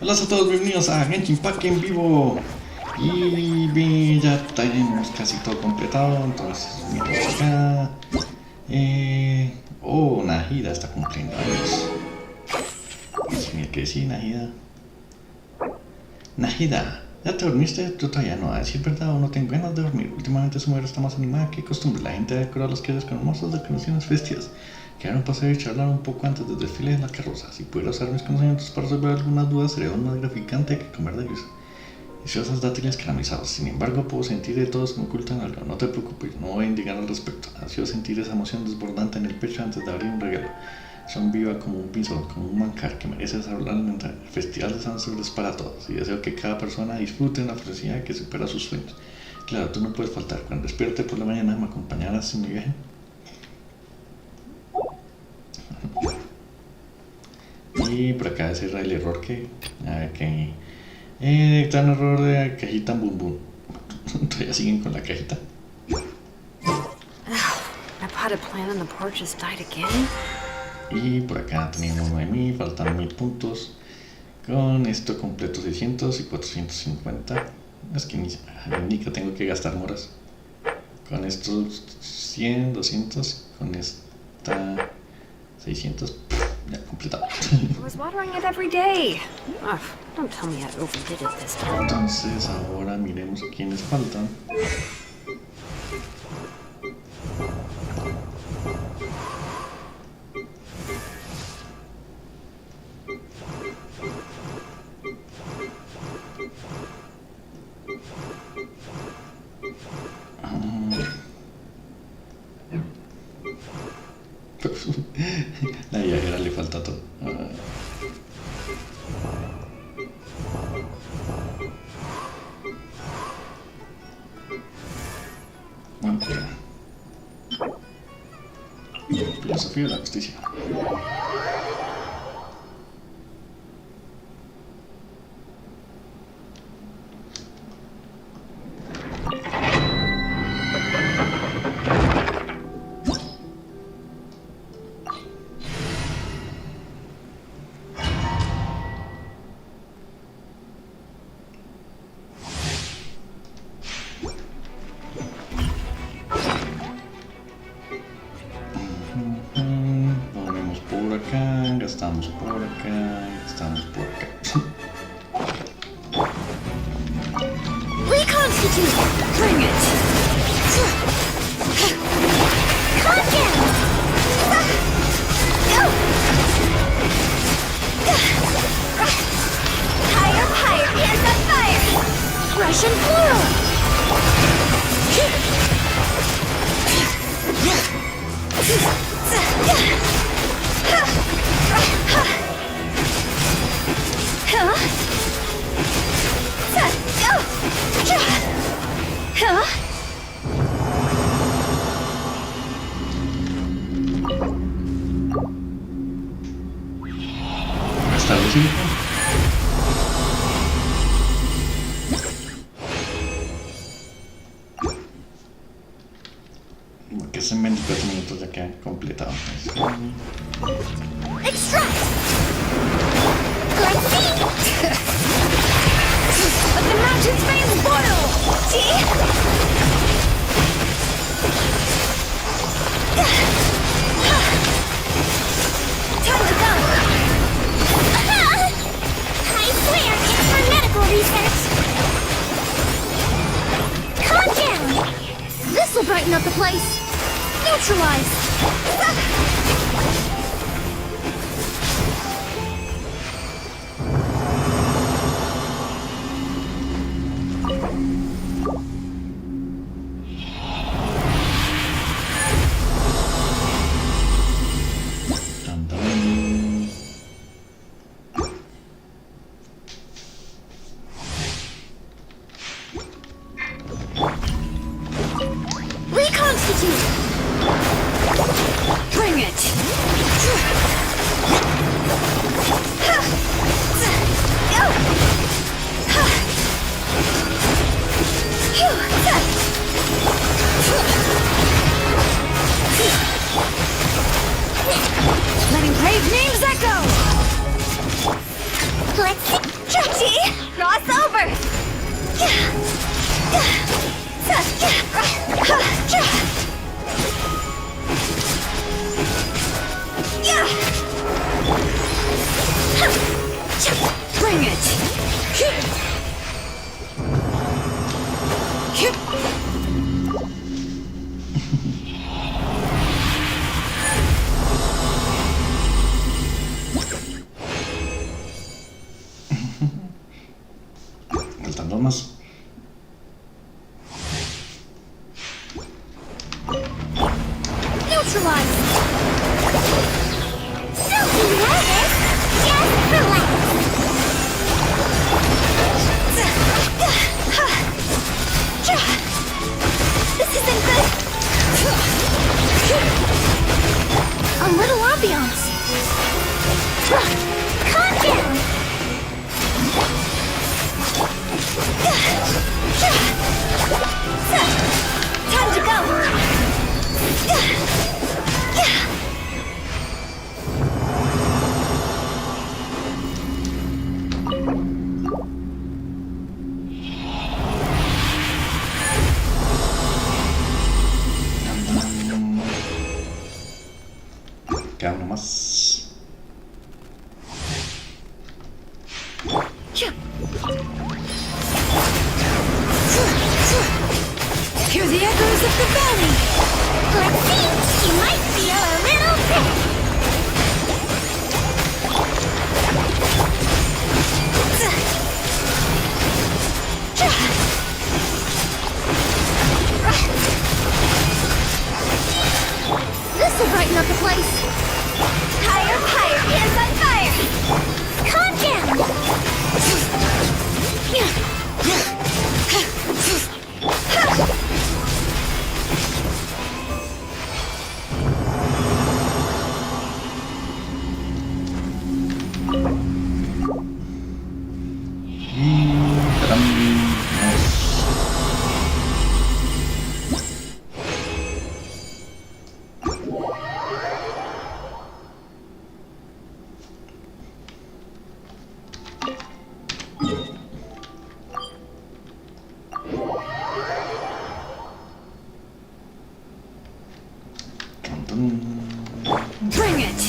Hola a todos, bienvenidos a Genshin en vivo. Y ya tenemos casi todo completado, entonces miremos acá. Nahida está cumpliendo años. Mira que sí, Nahida. Nahida, ¿ya te dormiste? Tú todavía no. A decir verdad, o no tengo ganas de dormir. Últimamente su mujer está más animada que costumbre. La gente ha decorado los calles con hermosas decoraciones festivas. Quedaron pasar y charlar un poco antes del desfile de la carroza. Si pudiera usar mis conocimientos para resolver algunas dudas, sería aún más gratificante que comer de ellos. Deliciosos dátiles caramelizados. Sin embargo, puedo sentir de todos que me ocultan algo. No te preocupes, no voy a indicar al respecto. Ha sido sentir esa emoción desbordante en el pecho antes de abrir un regalo. Son viva como un pinzón, como un manjar que merece desarrollar mental. El festival de San Silvestre es para todos y deseo que cada persona disfrute una felicidad que supera sus sueños. Claro, tú no puedes faltar. Cuando despierte por la mañana, ¿me acompañarás en mi viaje? Y por acá ese el error que... A ver que... está un error de cajita boom boom. Todavía siguen con la cajita. Y por acá tenemos 9000, faltan 1000 puntos. Con esto completo 600 y 450. Es que ni que tengo que gastar moras. Con estos 100, 200, con esta 600. Ya, completado. Entonces ahora miremos quiénes faltan. La viajera le falta todo. Filosofía de la justicia. Ponemos por acá, gastamos por acá, gastamos por acá. Reconstitute! Bring it! Calm down! Go! Higher, higher! Hands on fire! Russian plural! Establecido. Que es en 24 minutos ya queda completado. Extract! Let's see! But the mountains may boil! See? Time to go! I swear it's for medical research! Calm down! This'll brighten up the place! Neutralize! Reconstitute! problemas. Neutralize! Don't be nervous! Just relax! This isn't good! A little ambiance! Calm down! Time to go! Queda uno más. Hear the echoes of the valley! Let's see! You might feel a little sick! This'll brighten up the place! Higher, higher, hands on fire! Calm down! Bring it!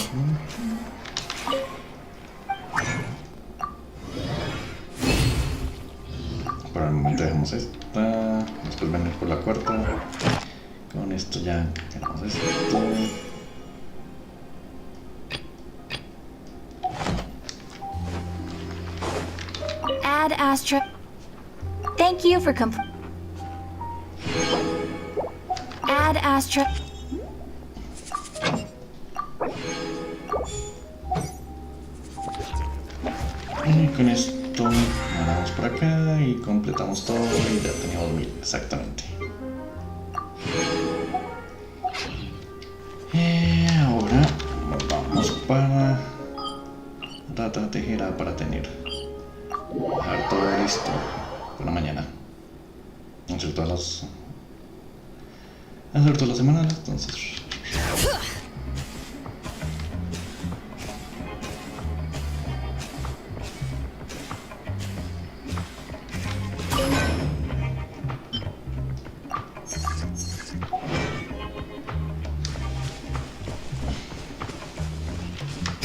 Por el momento dejamos esta. Después venir por la cuarta. Con esto ya tenemos esto. Add Astra. Thank you for Add Astra. Y con esto mandamos por acá y completamos todo y ya teníamos 1000 exactamente. Ahora vamos para Rata Tejera para tener dejar todo listo por la mañana. Hacer todas las semanas, entonces.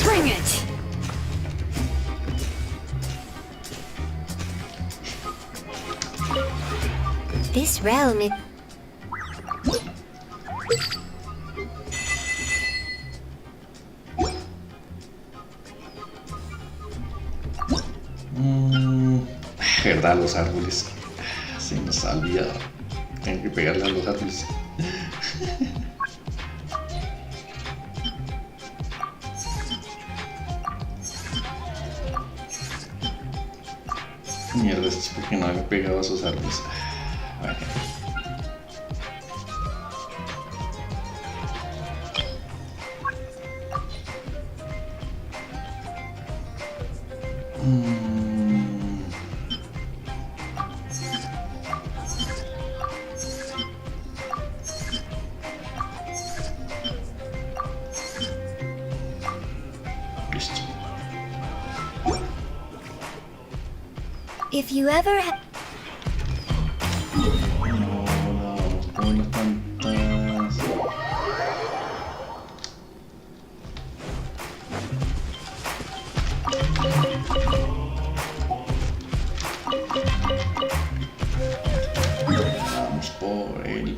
Bring it! This realm is... ¿Verdad? Los árboles. Se nos ha olvidado. Tengo que pegarle a los árboles. Mierda, esto es porque no había pegado a esos árboles. Bueno. Listo. If you ever ha- No, vamos con las plantas. Vamos por él.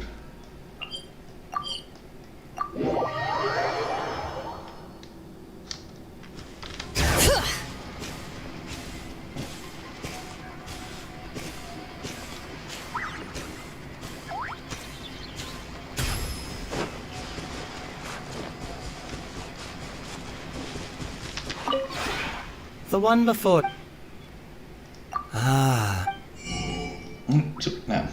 the one before. Ah. No.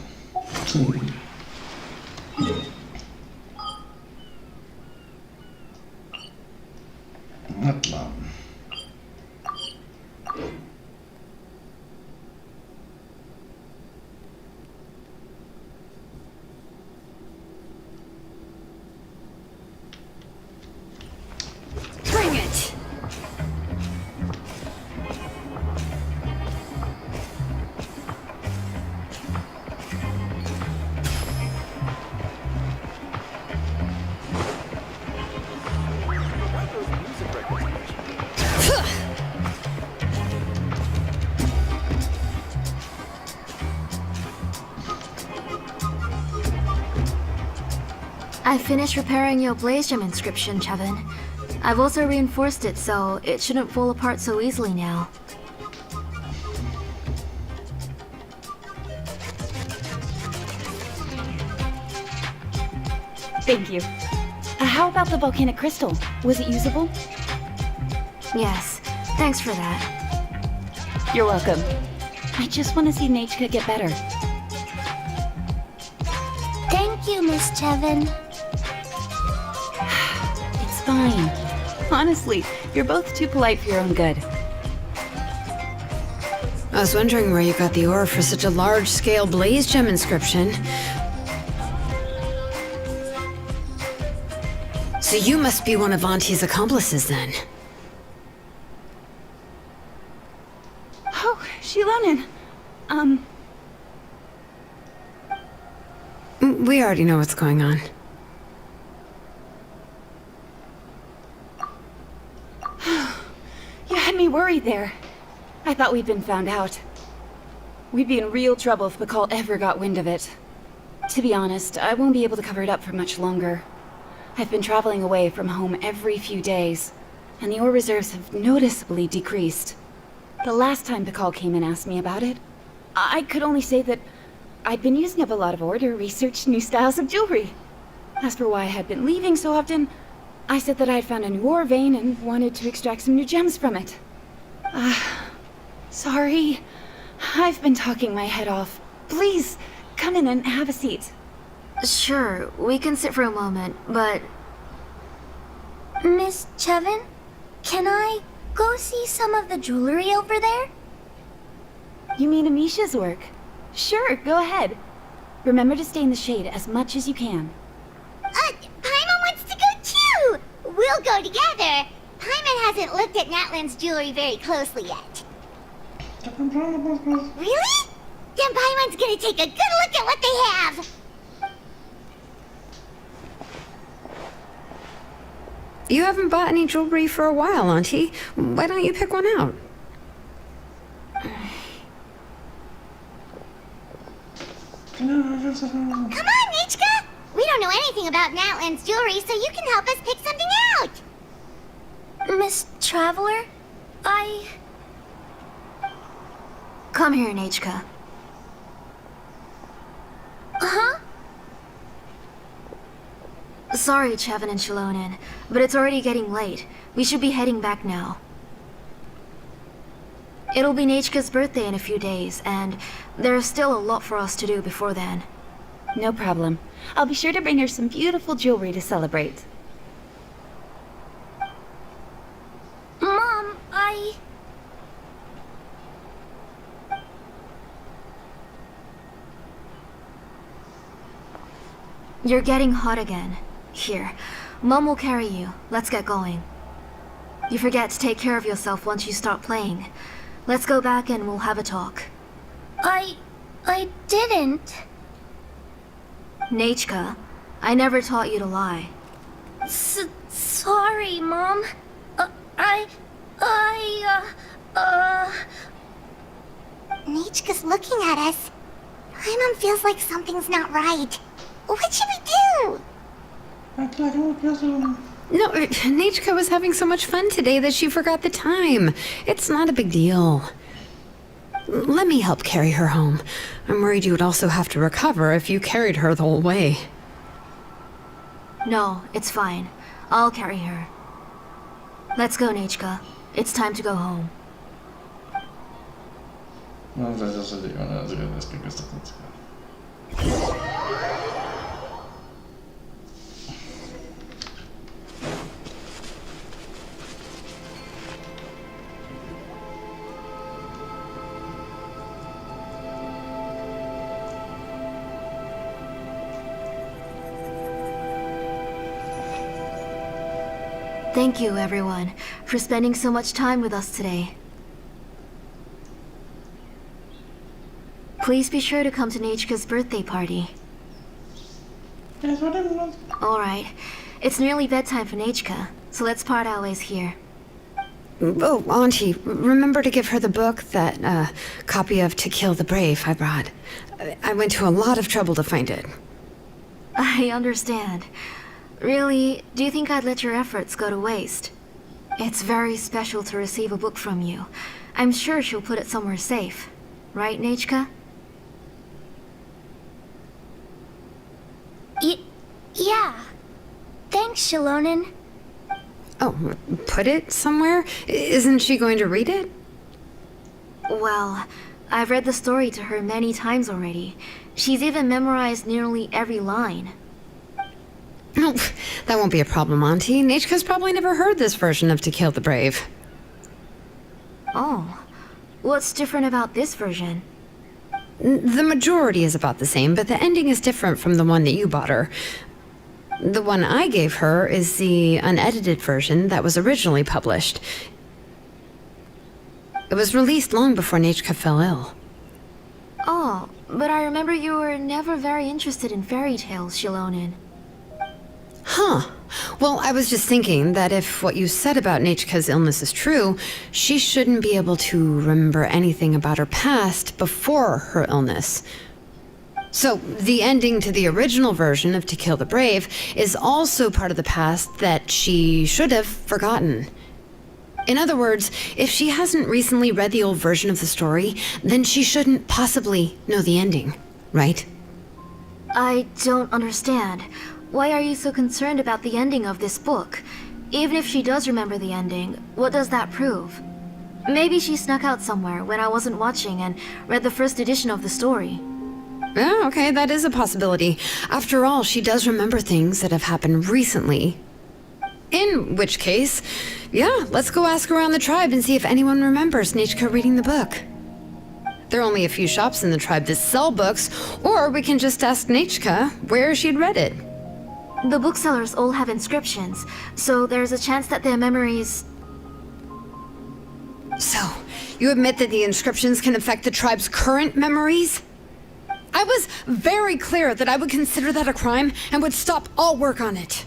Not long. Bring it! I finished repairing your blaze gem inscription, Chevin. I've also reinforced it, so it shouldn't fall apart so easily now. Thank you. How about the volcanic crystal? Was it usable? Yes, thanks for that. You're welcome. I just want to see Nachka get better. Thank you, Miss Chevin. It's fine. Honestly, you're both too polite for your own good. I was wondering where you got the ore for such a large-scale blaze gem inscription. So you must be one of Auntie's accomplices, then. Oh, Shilonen. We already know what's going on. You had me worried there. I thought we'd been found out. We'd be in real trouble if Bacall ever got wind of it. To be honest, I won't be able to cover it up for much longer. I've been traveling away from home every few days, and the ore reserves have noticeably decreased. The last time Bacall came and asked me about it, I could only say that I'd been using up a lot of ore to research new styles of jewelry. As for why I had been leaving so often, I said that I had found a new ore vein and wanted to extract some new gems from it. Sorry. I've been talking my head off. Please, come in and have a seat. Sure, we can sit for a moment, but... Miss Chevin, can I go see some of the jewelry over there? You mean Amisha's work? Sure, go ahead. Remember to stay in the shade as much as you can. Paimon wants to go too! We'll go together. Paimon hasn't looked at Natlan's jewelry very closely yet. Really? Then Paimon's gonna take a good look at what they have! You haven't bought any jewelry for a while, Auntie. Why don't you pick one out? Come on, Nichka! We don't know anything about Natlan's jewelry, so you can help us pick something out! Miss Traveler, Come here, Nachka. Huh? Sorry, Chevin and Shilonen, but it's already getting late. We should be heading back now. It'll be Nachka's birthday in a few days, and there's still a lot for us to do before then. No problem. I'll be sure to bring her some beautiful jewelry to celebrate. Mom, You're getting hot again. Here, Mom will carry you. Let's get going. You forget to take care of yourself once you start playing. Let's go back and we'll have a talk. I didn't. Nachka, I never taught you to lie. Sorry, Mom. Nichka's looking at us. Paimon feels like something's not right. What should we do? No, Nachka was having so much fun today that she forgot the time. It's not a big deal. Let me help carry her home. I'm worried you would also have to recover if you carried her the whole way. No, it's fine. I'll carry her. Let's go, Nachka. It's time to go home. No, gracias, se llegan a decir es que esta canción. Thank you, everyone, for spending so much time with us today. Please be sure to come to Nechika's birthday party. Alright, it's nearly bedtime for Nechika, so let's part our ways here. Oh, Auntie, remember to give her the book, that copy of To Kill the Brave I brought. I went to a lot of trouble to find it. I understand. Really, do you think I'd let your efforts go to waste? It's very special to receive a book from you. I'm sure she'll put it somewhere safe. Right, Nechika? Yeah. Thanks, Shilonen. Oh, put it somewhere? Isn't she going to read it? Well, I've read the story to her many times already. She's even memorized nearly every line. Oh, that won't be a problem, Auntie. Nechika's probably never heard this version of To Kill the Brave. Oh. What's different about this version? The majority is about the same, but the ending is different from the one that you bought her. The one I gave her is the unedited version that was originally published. It was released long before Nechika fell ill. Oh, but I remember you were never very interested in fairy tales, Shilonen. Huh. Well, I was just thinking that if what you said about Nechika's illness is true, she shouldn't be able to remember anything about her past before her illness. So, the ending to the original version of To Kill the Brave is also part of the past that she should have forgotten. In other words, if she hasn't recently read the old version of the story, then she shouldn't possibly know the ending, right? I don't understand. Why are you so concerned about the ending of this book? Even if she does remember the ending, what does that prove? Maybe she snuck out somewhere when I wasn't watching and read the first edition of the story. Oh, okay, that is a possibility. After all, she does remember things that have happened recently. In which case, yeah, let's go ask around the tribe and see if anyone remembers Nechika reading the book. There are only a few shops in the tribe that sell books, or we can just ask Nechika where she'd read it. The booksellers all have inscriptions, so there's a chance that their memories... So, you admit that the inscriptions can affect the tribe's current memories? I was very clear that I would consider that a crime and would stop all work on it.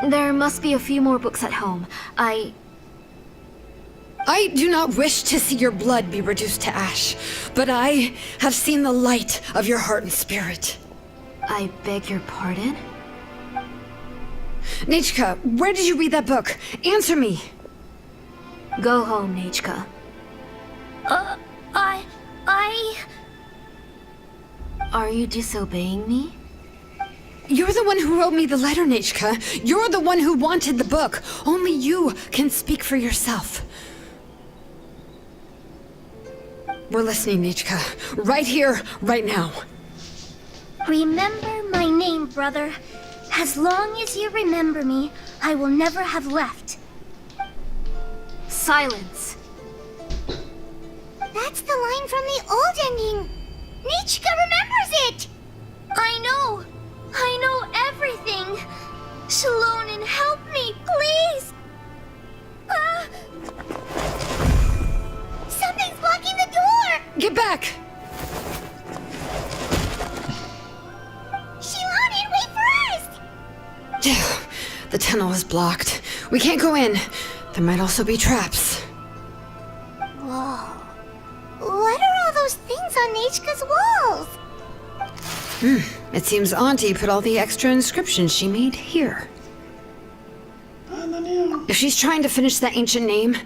There must be a few more books at home. I do not wish to see your blood be reduced to ash, but I have seen the light of your heart and spirit. I beg your pardon? Nechika, where did you read that book? Answer me. Go home, Nechika. Are you disobeying me? You're the one who wrote me the letter, Nechika. You're the one who wanted the book. Only you can speak for yourself. We're listening, Nechika. Right here, right now. Remember my name, brother. As long as you remember me, I will never have left. Silence. That's the line from the old ending. Nechika remembers it. I know everything. Shilonen, help me, please. Something's blocking the door. Get back! Shilonen, wait for us. The tunnel is blocked. We can't go in. There might also be traps. Whoa. What are all those things on Nechika's walls? It seems Auntie put all the extra inscriptions she made here. If she's trying to finish that ancient name,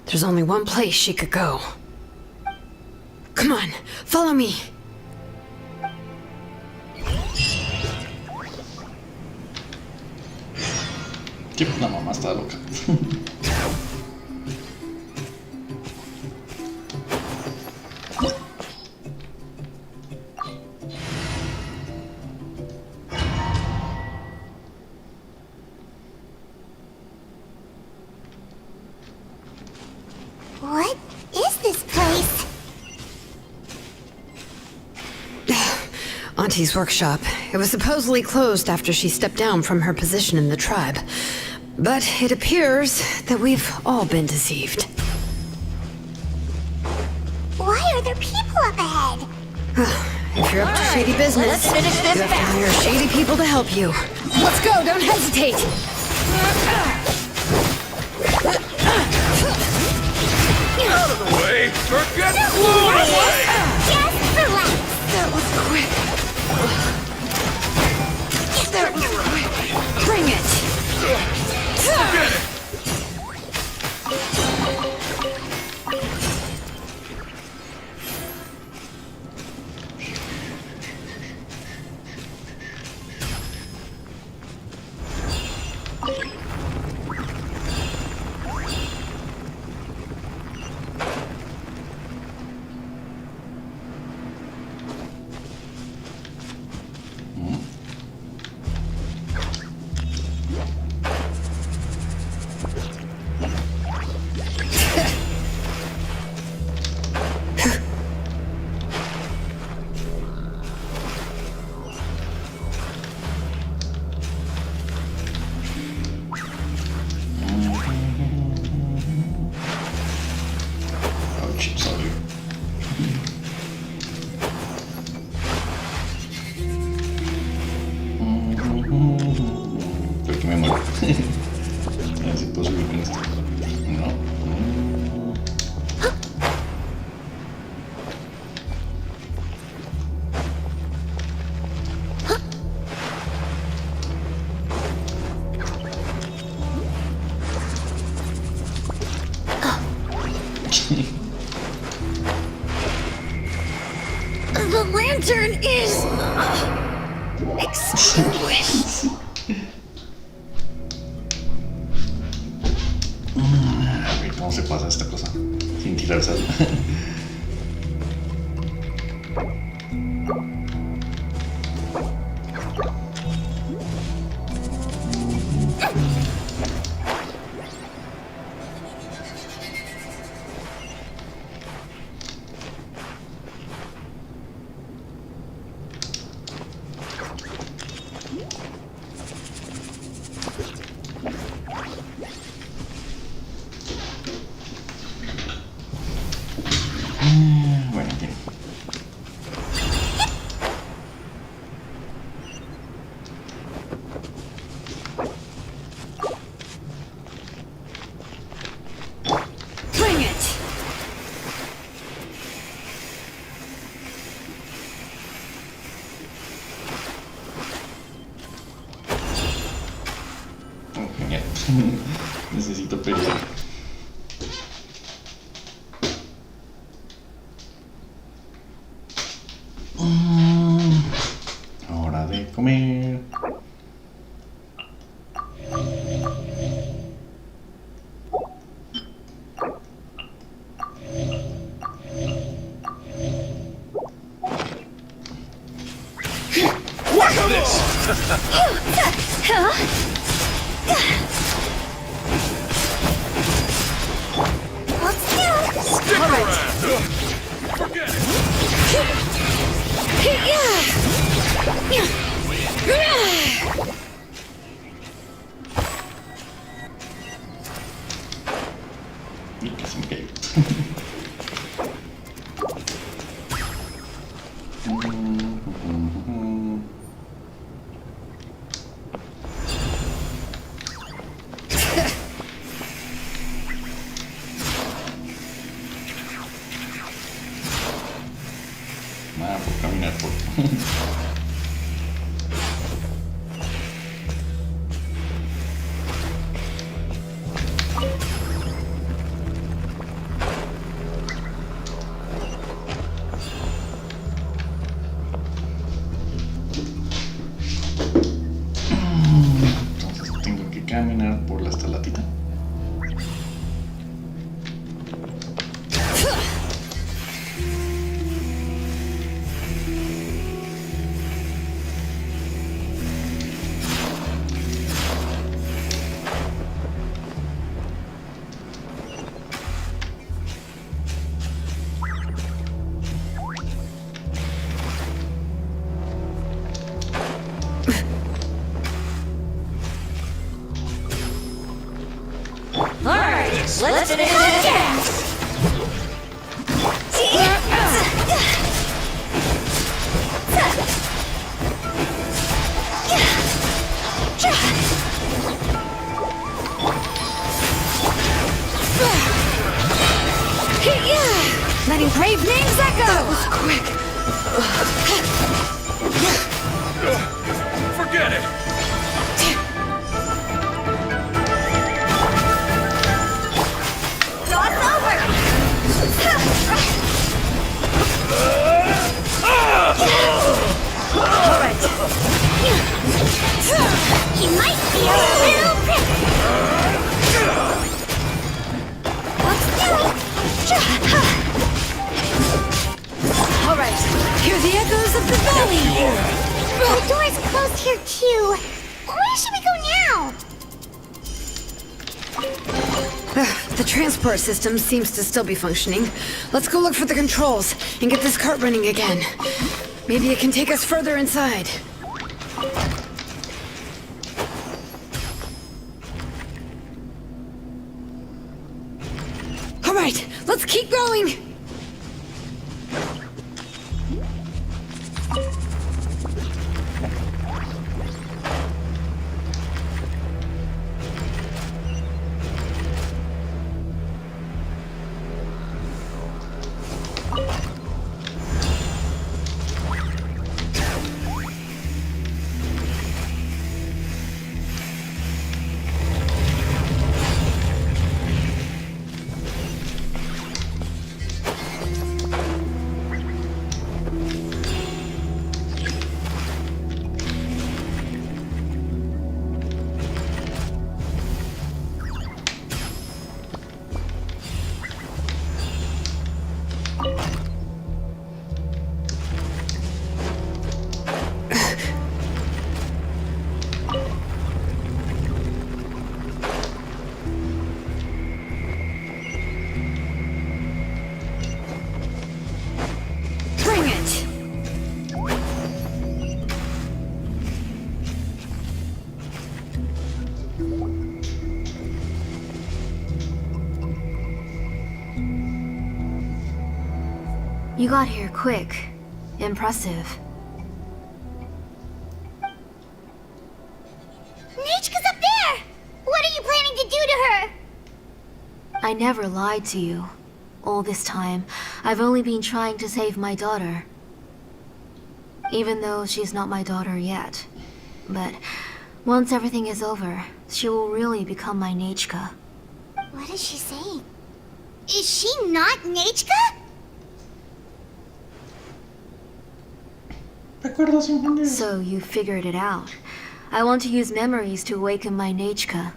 there's only one place she could go. Come on, follow me. Sí, la mamá está loca. auntie's workshop. It was supposedly closed after she stepped down from her position in the tribe. But it appears that we've all been deceived. Why are there people up ahead? If you're up to shady business, let's finish this you have to hire shady people to help you. Let's go, don't hesitate! Out of the way! Forget blown away! Just relax. That was quick. That was quick. Bring it! Forget it! Creo que me muero. A ver si puedo subir con esto. No. The lantern is extinguished. A ver cómo se pasa esta cosa sin tirar sal. Bueno, bien. Bring it! Oh, genial. Necesito pereza. Hora de comer. Watch this! Let's do it. Stick around! Forget it! Y casi me caigo. Nada por caminar por. Entonces tengo que caminar por la estalatita. Alright, let's finish this dance! Letting brave names echo! That was quick. Forget it! It's over! Alright. He might be a little prick! Let's do it! Alright. Hear the echoes of the valley! The door's closed here too. Where should we go now? The transport system seems to still be functioning. Let's go look for the controls and get this cart running again. Maybe it can take us further inside. Alright, let's keep going! You got here quick. Impressive. Nichka's up there! What are you planning to do to her? I never lied to you. All this time, I've only been trying to save my daughter. Even though she's not my daughter yet. But once everything is over, she will really become my Nichka. What is she saying? Is she not Nichka? Recuerdo sin entender. So you figured it out. I want to use memories to awaken my Nichka.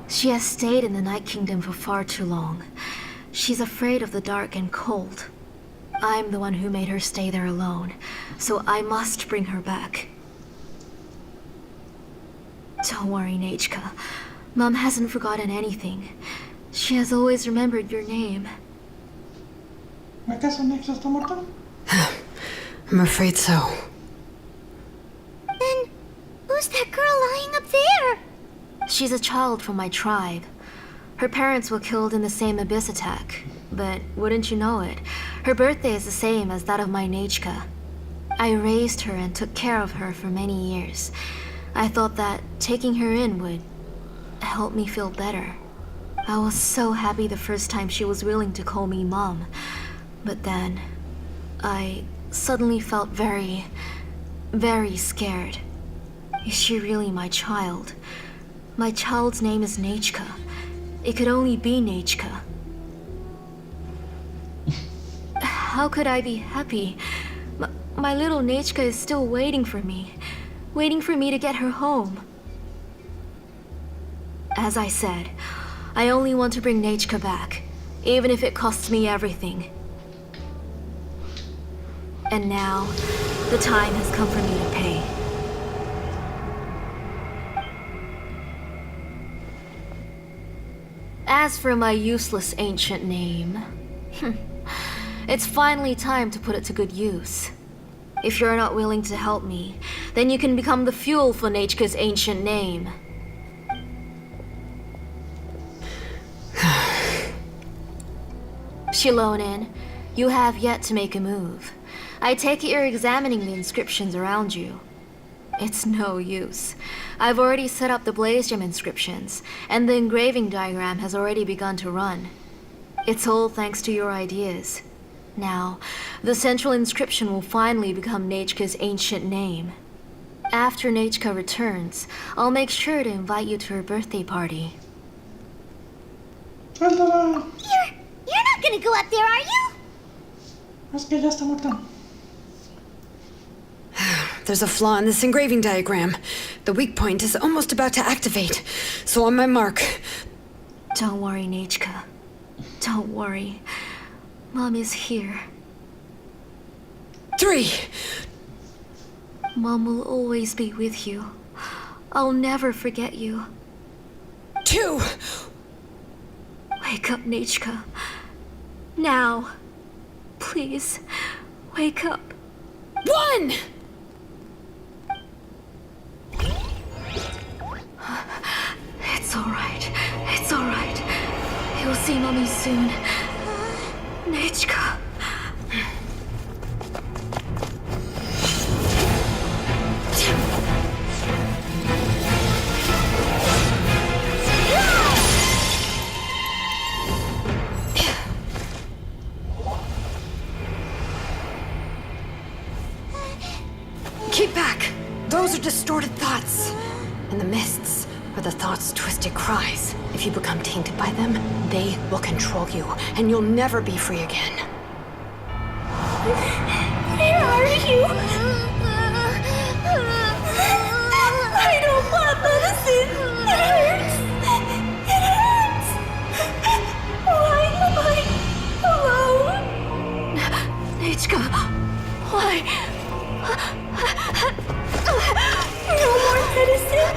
She has stayed in the Night Kingdom for far too long. She's afraid of the dark and cold. I'm the one who made her stay there alone, so I must bring her back. Don't worry, Nichka. Mom hasn't forgotten anything. She has always remembered your name. ¿Acaso Nexo está muerto? I'm afraid so. Then, who's that girl lying up there? She's a child from my tribe. Her parents were killed in the same abyss attack. But wouldn't you know it, her birthday is the same as that of my Nichka. I raised her and took care of her for many years. I thought that taking her in would help me feel better. I was so happy the first time she was willing to call me Mom. But then, I suddenly felt very, very scared. Is she really my child? My child's name is Nichka. It could only be Nichka. How could I be happy? My little Nichka is still waiting for me to get her home. As I said, I only want to bring Nichka back, even if it costs me everything. And now, the time has come for me to pay. As for my useless ancient name, it's finally time to put it to good use. If you're not willing to help me, then you can become the fuel for Nechka's ancient name. Shilonin, you have yet to make a move. I take it you're examining the inscriptions around you. It's no use. I've already set up the blaze gem inscriptions, and the engraving diagram has already begun to run. It's all thanks to your ideas. Now, the central inscription will finally become Nechka's ancient name. After Nechka returns, I'll make sure to invite you to her birthday party. You're not gonna go up there, are you? Es que ya está muerta. There's a flaw in this engraving diagram. The weak point is almost about to activate. So on my mark. Don't worry, Nechka. Don't worry. Mom is here. 3. Mom will always be with you. I'll never forget you. 2. Wake up, Nechka. Now. Please, wake up. 1. It's alright. It's alright. You'll see Mommy soon. Nechka. Keep back. Those are distorted thoughts. And the mists are the thoughts' twisted cries. If you become tainted by them, they will control you, and you'll never be free again. Where are you? I don't want medicine. It hurts. It hurts. Why am I alone? Nechka, why? No more medicine.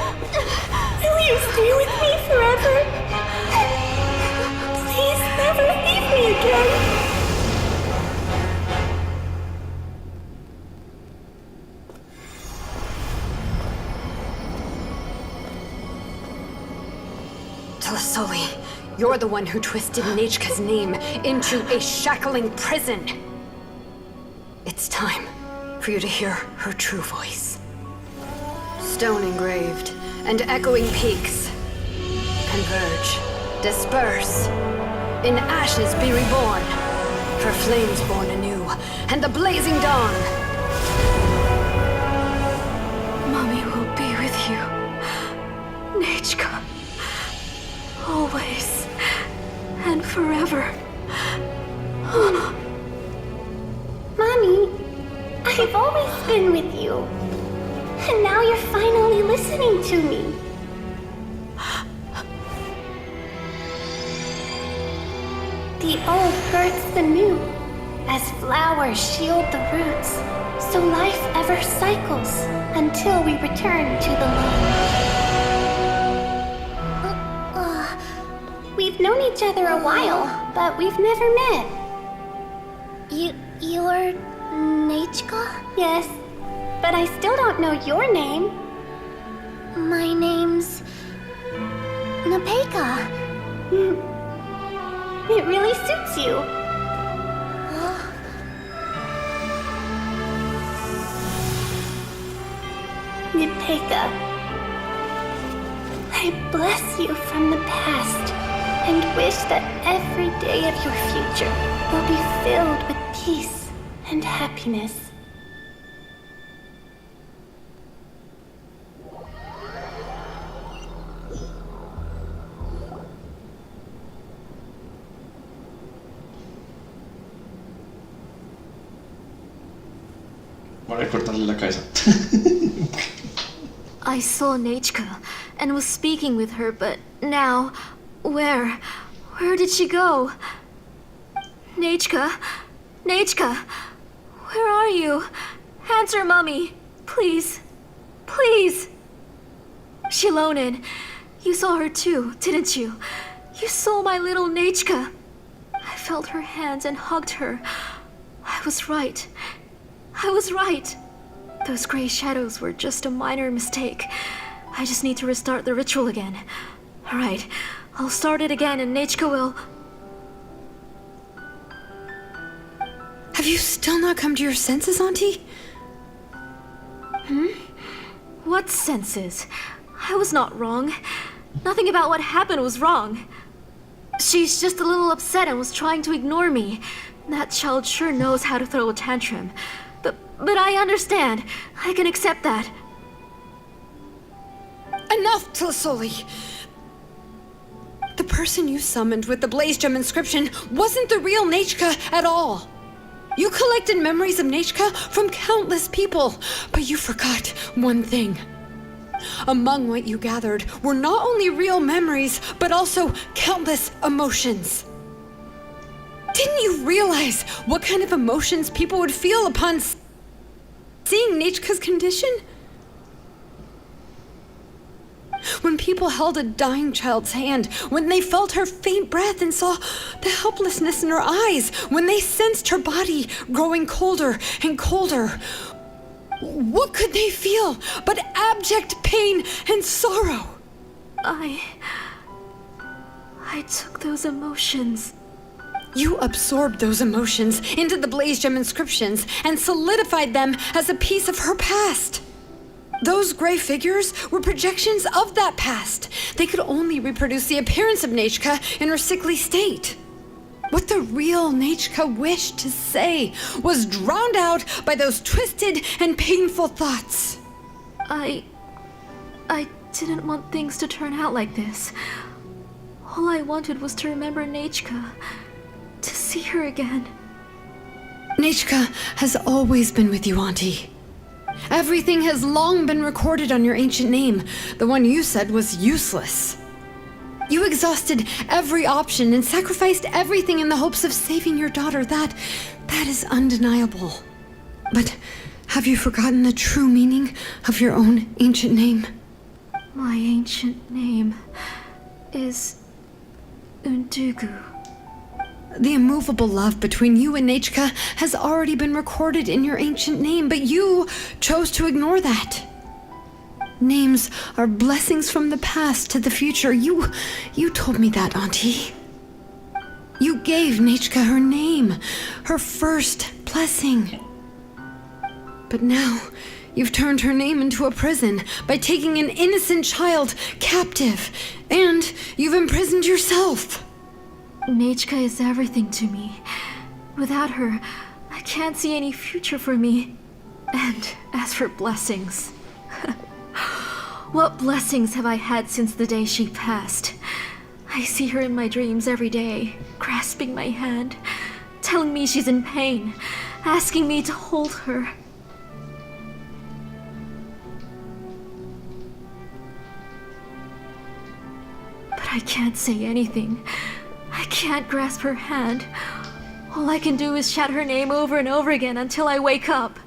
Will you stay with me forever? Please never leave me again. Telasoli, you're the one who twisted Nechka's name into a shackling prison. It's time for you to hear her true voice. Stone engraved and echoing peaks converge, disperse, in ashes be reborn, for flames born anew, and the blazing dawn. Mommy will be with you. Nechka. Always. And forever. Mommy, I've always been with you. And now you're finally listening to me. The old hurts the new, as flowers shield the roots, so life ever cycles until we return to the land. We've known each other a while, but we've never met. You're Nechka? Yes, but I still don't know your name. My name's Nepeka. It really suits you. Nepeka, I bless you from the past and wish that every day of your future will be filled with peace and happiness. Voy a cortarle la cabeza. I saw Nechka and was speaking with her, but now, where did she go? Nechka? Nechka? Where are you? Answer, Mommy. Please. Please. Shilonin, you saw her too, didn't you? You saw my little Nechka. I felt her hands and hugged her. I was right. I was right. Those gray shadows were just a minor mistake. I just need to restart the ritual again. Alright, I'll start it again and Nechka will... Have you still not come to your senses, Auntie? What senses? I was not wrong. Nothing about what happened was wrong. She's just a little upset and was trying to ignore me. That child sure knows how to throw a tantrum. But I understand. I can accept that. Enough, Tlisoli! The person you summoned with the Blaze Gem inscription wasn't the real Nechka at all. You collected memories of Nechka from countless people, but you forgot one thing. Among what you gathered were not only real memories, but also countless emotions. Didn't you realize what kind of emotions people would feel upon seeing Nechka's condition? When people held a dying child's hand, when they felt her faint breath and saw the helplessness in her eyes, when they sensed her body growing colder and colder, what could they feel but abject pain and sorrow? I took those emotions. You absorbed those emotions into the Blaze Gem inscriptions and solidified them as a piece of her past. Those gray figures were projections of that past. They could only reproduce the appearance of Nechka in her sickly state. What the real Nechka wished to say was drowned out by those twisted and painful thoughts. I didn't want things to turn out like this. All I wanted was to remember Nechka, to see her again. Nechka has always been with you, Auntie. Everything has long been recorded on your ancient name. The one you said was useless. You exhausted every option and sacrificed everything in the hopes of saving your daughter. That is undeniable. But have you forgotten the true meaning of your own ancient name? My ancient name is Undugu. The immovable love between you and Nechka has already been recorded in your ancient name, but you chose to ignore that. Names are blessings from the past to the future. You told me that, Auntie. You gave Nechka her name, her first blessing. But now, you've turned her name into a prison by taking an innocent child captive, and you've imprisoned yourself. Nechka is everything to me. Without her, I can't see any future for me. And as for blessings... What blessings have I had since the day she passed? I see her in my dreams every day, grasping my hand, telling me she's in pain, asking me to hold her. But I can't say anything. I can't grasp her hand. All I can do is shout her name over and over again until I wake up.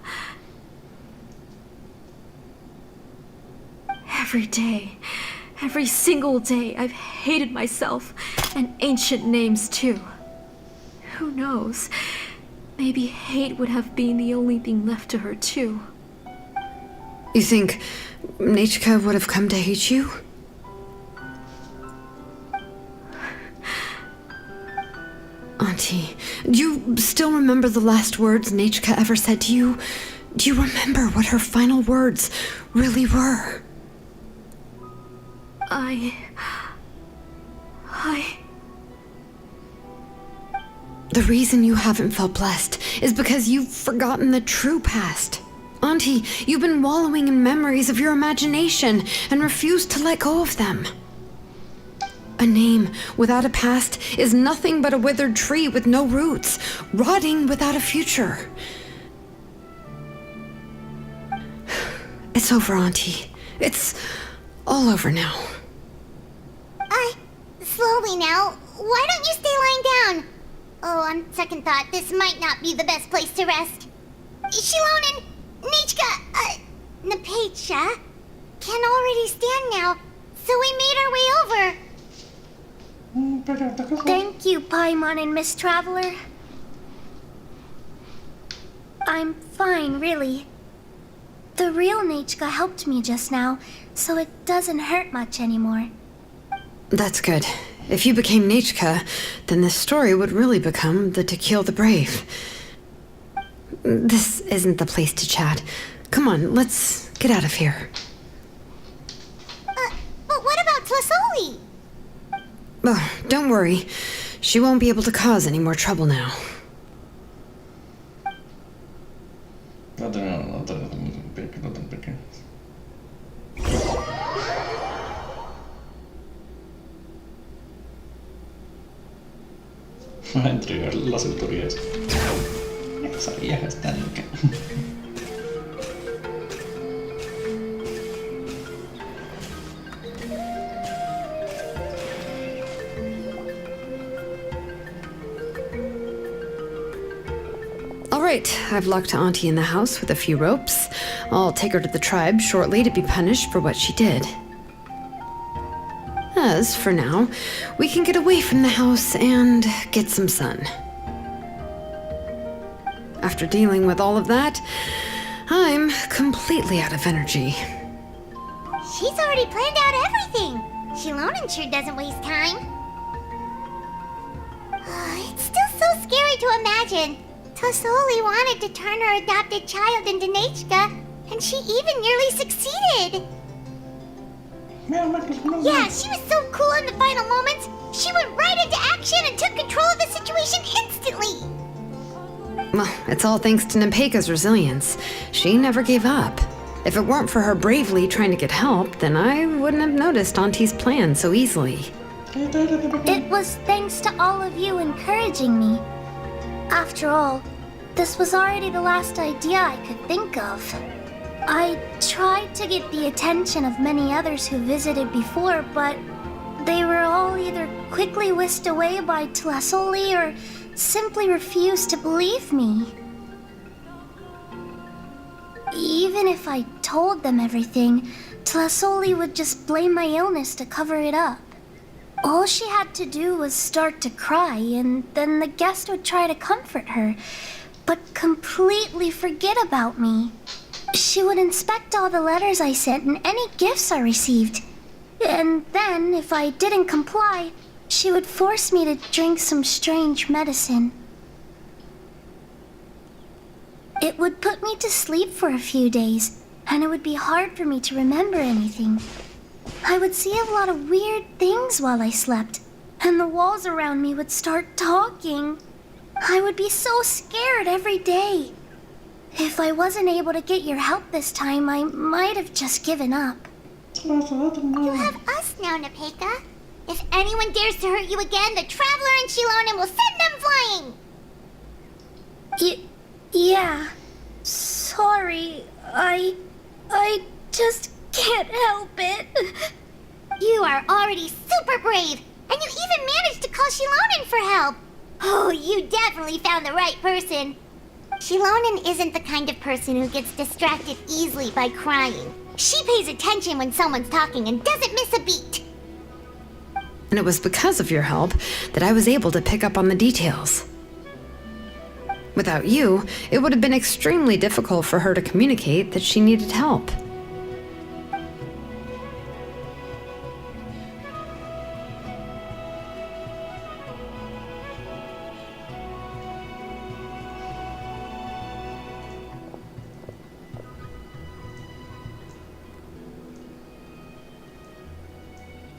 Every day, every single day, I've hated myself, and ancient names too. Who knows? Maybe hate would have been the only thing left to her too. You think Nechka would have come to hate you? Auntie, do you still remember the last words Nechka ever said to you? Do you remember what her final words really were? The reason you haven't felt blessed is because you've forgotten the true past. Auntie, you've been wallowing in memories of your imagination and refused to let go of them. A name without a past is nothing but a withered tree with no roots, rotting without a future. It's over, Auntie. It's all over now. Slowly now. Why don't you stay lying down? Oh, on second thought, this might not be the best place to rest. Shilonen, Nechka, Napecha can already stand now, so we made our way over. Thank you, Paimon and Miss Traveler. I'm fine, really. The real Nichka helped me just now, so it doesn't hurt much anymore. That's good. If you became Nichka, then this story would really become the To Kill the Brave. This isn't the place to chat. Come on, let's get out of here. But what about Tlasoli? Oh, don't worry. She won't be able to cause any more trouble now. No tan pequeños. A entregarle las autoridades. Esa vieja está loca. All right, I've locked Auntie in the house with a few ropes. I'll take her to the tribe shortly to be punished for what she did. As for now, we can get away from the house and get some sun. After dealing with all of that, I'm completely out of energy. She's already planned out everything. Shilonen sure doesn't waste time. It's still so scary to imagine. Tlasoli wanted to turn her adopted child into Nichka, and she even nearly succeeded. Yeah, she was so cool in the final moments. She went right into action and took control of the situation instantly. Well, it's all thanks to Nepeka's resilience. She never gave up. If it weren't for her bravely trying to get help, then I wouldn't have noticed Auntie's plan so easily. It was thanks to all of you encouraging me. After all, this was already the last idea I could think of. I tried to get the attention of many others who visited before, but they were all either quickly whisked away by Tlasoli or simply refused to believe me. Even if I told them everything, Tlasoli would just blame my illness to cover it up. All she had to do was start to cry, and then the guest would try to comfort her, but completely forget about me. She would inspect all the letters I sent and any gifts I received. And then, if I didn't comply, she would force me to drink some strange medicine. It would put me to sleep for a few days, and it would be hard for me to remember anything. I would see a lot of weird things while I slept, and the walls around me would start talking. I would be so scared every day. If I wasn't able to get your help this time, I might have just given up. You have us now, Nepeka. If anyone dares to hurt you again, the Traveler and Shilonen will send them flying! Yeah. Sorry. I just can't help it. You are already super brave, and you even managed to call Shilonen for help. Oh, you definitely found the right person. Shilonen isn't the kind of person who gets distracted easily by crying. She pays attention when someone's talking and doesn't miss a beat. And it was because of your help that I was able to pick up on the details. Without you, it would have been extremely difficult for her to communicate that she needed help.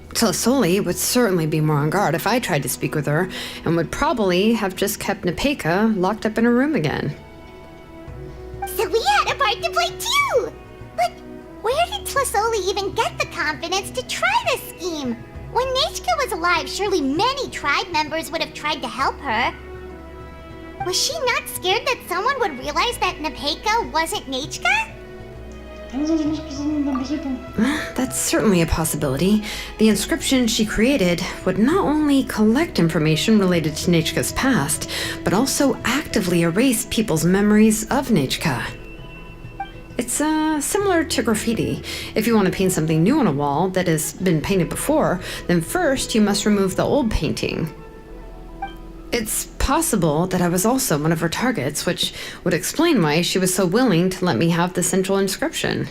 Tlasoli would certainly be more on guard if I tried to speak with her, and would probably have just kept Nepeka locked up in her room again. So we had a part to play too! But where did Tlasoli even get the confidence to try this scheme? When Nichka was alive, surely many tribe members would have tried to help her. Was she not scared that someone would realize that Nepeka wasn't Nichka? That's certainly a possibility. The inscription she created would not only collect information related to Nichka's past, but also actively erase people's memories of Nichka. It's similar to graffiti. If you want to paint something new on a wall that has been painted before, then first you must remove the old painting. It's possible that I was also one of her targets, which would explain why she was so willing to let me have the central inscription.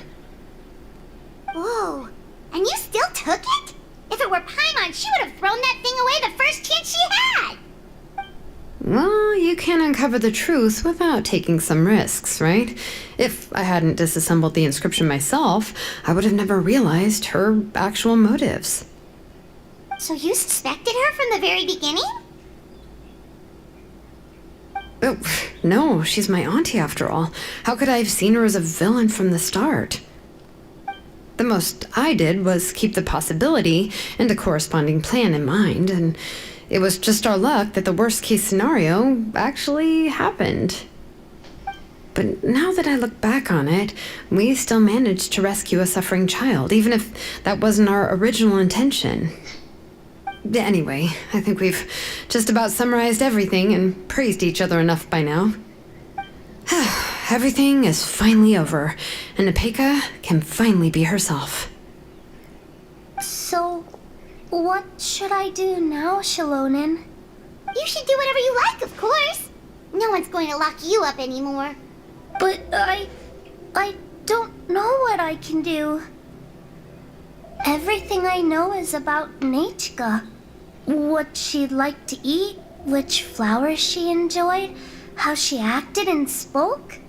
Whoa, and you still took it? If it were Paimon, she would have thrown that thing away the first chance she had! Well, you can uncover the truth without taking some risks, right? If I hadn't disassembled the inscription myself, I would have never realized her actual motives. So you suspected her from the very beginning? Oh, no, she's my auntie after all. How could I have seen her as a villain from the start? The most I did was keep the possibility and a corresponding plan in mind, and it was just our luck that the worst case scenario actually happened. But now that I look back on it, we still managed to rescue a suffering child, even if that wasn't our original intention. Anyway, I think we've just about summarized everything and praised each other enough by now. Everything is finally over, and Nepeka can finally be herself. So, what should I do now, Shalonen? You should do whatever you like, of course. No one's going to lock you up anymore. But I don't know what I can do. Everything I know is about Nichika. What she'd like to eat, which flowers she enjoyed, how she acted and spoke.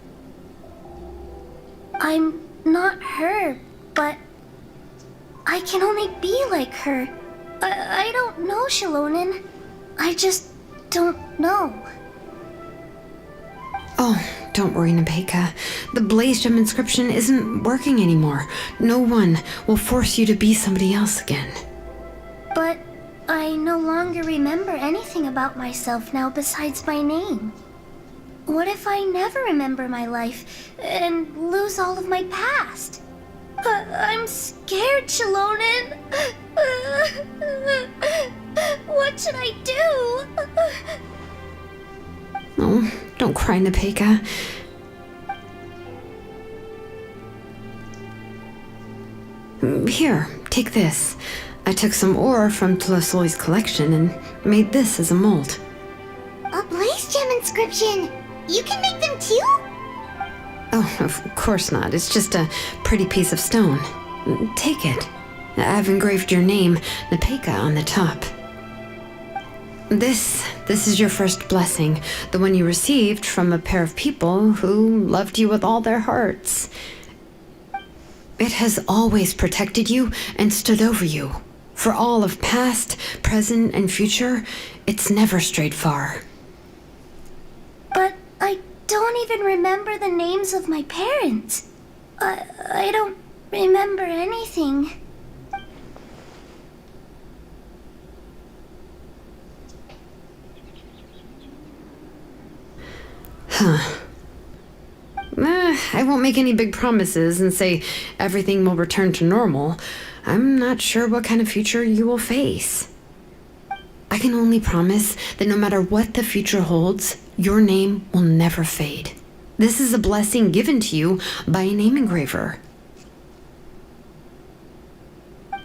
I'm not her, but I can only be like her. I don't know, Shalonen. I just don't know. Oh, don't worry, Nepeka. The Blaze Gem inscription isn't working anymore. No one will force you to be somebody else again. But I no longer remember anything about myself now besides my name. What if I never remember my life and lose all of my past? I'm scared, Shalonen. What should I do? Oh, don't cry, Nepeka. Here, take this. I took some ore from Tolosoi's collection and made this as a mold. A Blaze Gem inscription! You can make them too? Oh, of course not. It's just a pretty piece of stone. Take it. I've engraved your name, Nepeka, on the top. This is your first blessing, the one you received from a pair of people who loved you with all their hearts. It has always protected you and stood over you. For all of past, present, and future, it's never strayed far. But I don't even remember the names of my parents. I don't remember anything. I won't make any big promises and say everything will return to normal. I'm not sure what kind of future you will face. I can only promise that no matter what the future holds, your name will never fade. This is a blessing given to you by a name engraver.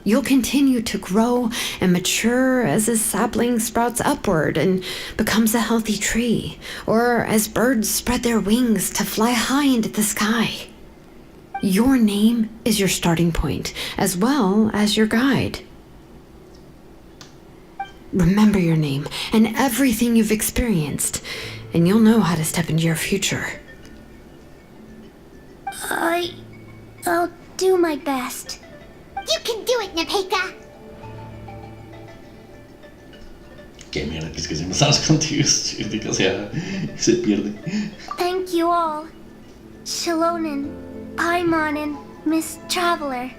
You'll continue to grow and mature as a sapling sprouts upward and becomes a healthy tree, or as birds spread their wings to fly high into the sky. Your name is your starting point, as well as your guide. Remember your name and everything you've experienced, and you'll know how to step into your future. I'll do my best. You can do it, Nepeka! Qué mierda, que es que si no estamos contigo, o sea, se pierde. Thank you all. Shalonen, Paimon, and Miss Traveler.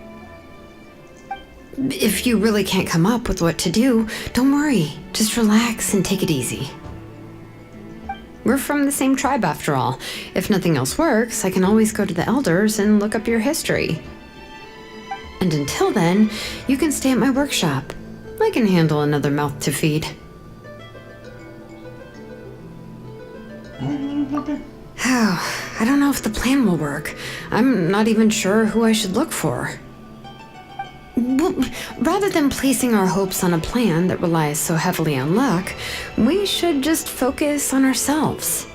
If you really can't come up with what to do, don't worry. Just relax and take it easy. We're from the same tribe after all. If nothing else works, I can always go to the elders and look up your history. And until then, you can stay at my workshop. I can handle another mouth to feed. Oh, I don't know if the plan will work. I'm not even sure who I should look for. Well, rather than placing our hopes on a plan that relies so heavily on luck, we should just focus on ourselves.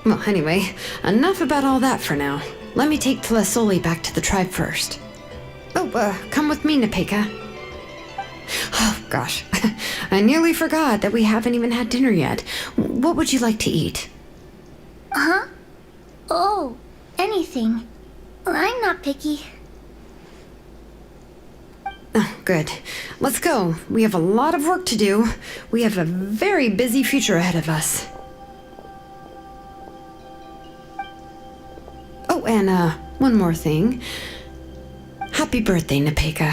Well, anyway, enough about all that for now. Let me take Tlasoli back to the tribe first. Oh, come with me, Nepeka. Oh, gosh. I nearly forgot that we haven't even had dinner yet. What would you like to eat? Huh? Oh, anything. I'm not picky. Oh, good. Let's go. We have a lot of work to do. We have a very busy future ahead of us. Oh, and, one more thing. Happy birthday, Nepeka.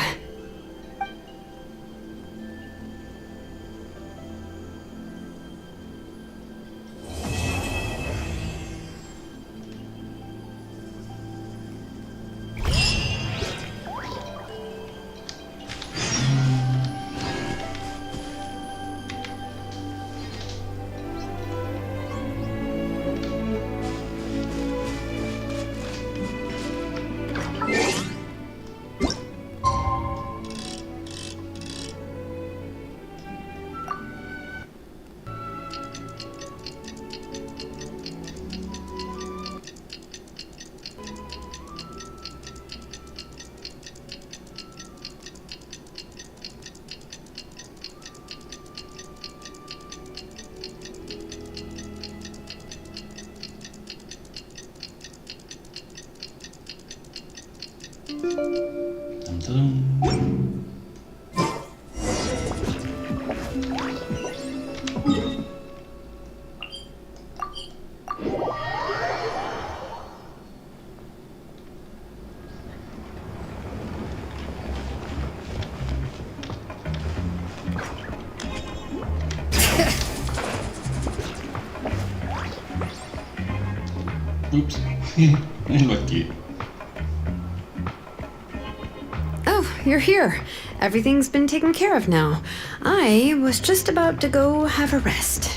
Oops. Lucky. Oh, you're here. Everything's been taken care of now. I was just about to go have a rest.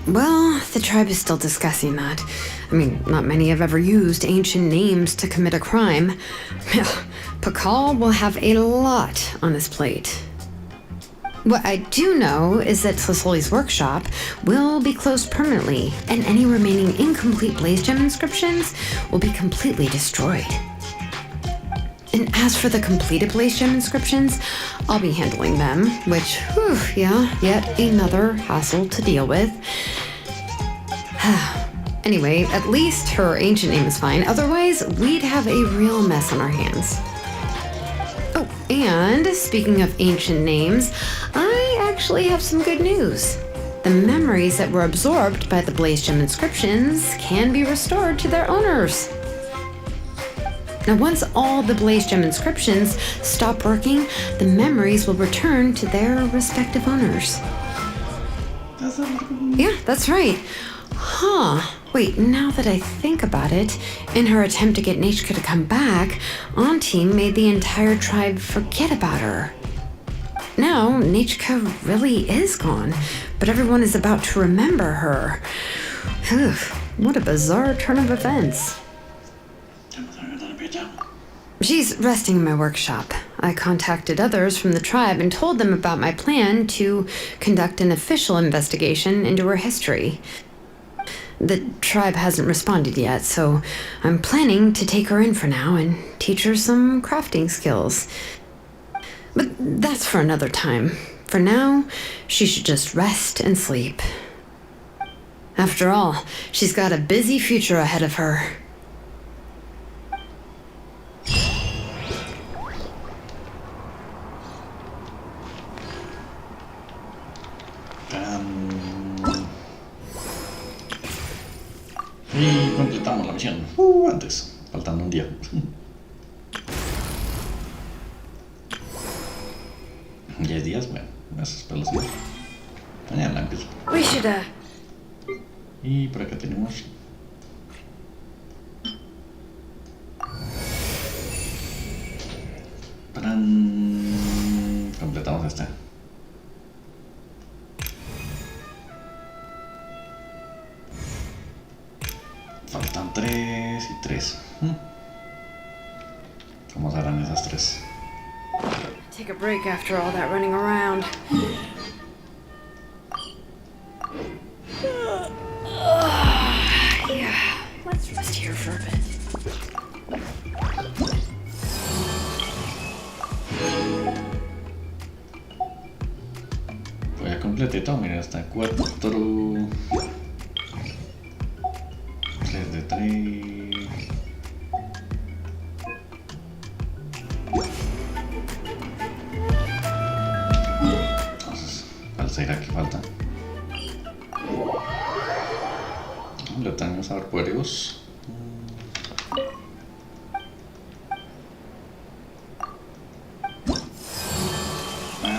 Well, the tribe is still discussing that. I mean, not many have ever used ancient names to commit a crime. Pakal will have a lot on his plate. What I do know is that Tlasoli's workshop will be closed permanently, and any remaining incomplete blaze gem inscriptions will be completely destroyed. And as for the completed blaze gem inscriptions, I'll be handling them, which, whew, yeah, yet another hassle to deal with. Anyway, at least her ancient name is fine, otherwise we'd have a real mess on our hands. Oh, and speaking of ancient names, I actually have some good news. The memories that were absorbed by the blaze gem inscriptions can be restored to their owners. Now, once all the blaze gem inscriptions stop working, the memories will return to their respective owners. Yeah, that's right. Huh. Wait, now that I think about it, in her attempt to get Nechka to come back, Auntie made the entire tribe forget about her. Now, Nechka really is gone, but everyone is about to remember her. Phew, what a bizarre turn of events. She's resting in my workshop. I contacted others from the tribe and told them about my plan to conduct an official investigation into her history. The tribe hasn't responded yet, so I'm planning to take her in for now and teach her some crafting skills. But that's for another time. For now, she should just rest and sleep. After all, she's got a busy future ahead of her. Y completamos la misión. Antes, faltando un día. ¿10 días? Bueno, eso es para los días. Mañana la empiezo. We should, Y por acá tenemos... ¡Tarán! Completamos esta. Faltan 3 y 3. ¿Cómo serán esas tres. Take a break after all that running around. Yeah, let's rest here for a bit. Pues ya completé todo, mira, hasta 4. 3 de 3. Entonces, ¿cuál será que falta? Le tenemos a ver puercos.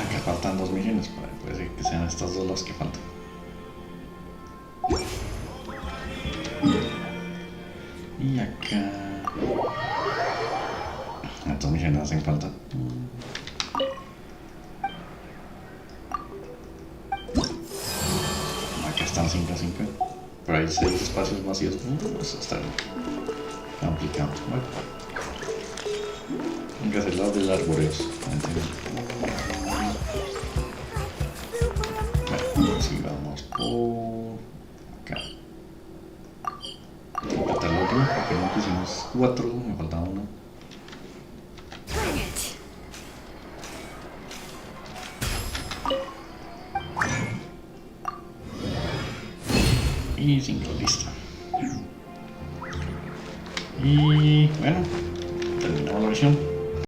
Que faltan 2 millones, puede ser que sean estas dos las que faltan. Y acá... 2 millones hacen falta. Acá están 5 a 5. Pero hay 6 espacios vacíos. Eso está complicado. Bueno. Hay que hacer las del arboreos. Bueno, sí, vamos por acá. Falta el otro, porque no pusimos 4, me faltaba 1. Y 5, listo. Y bueno,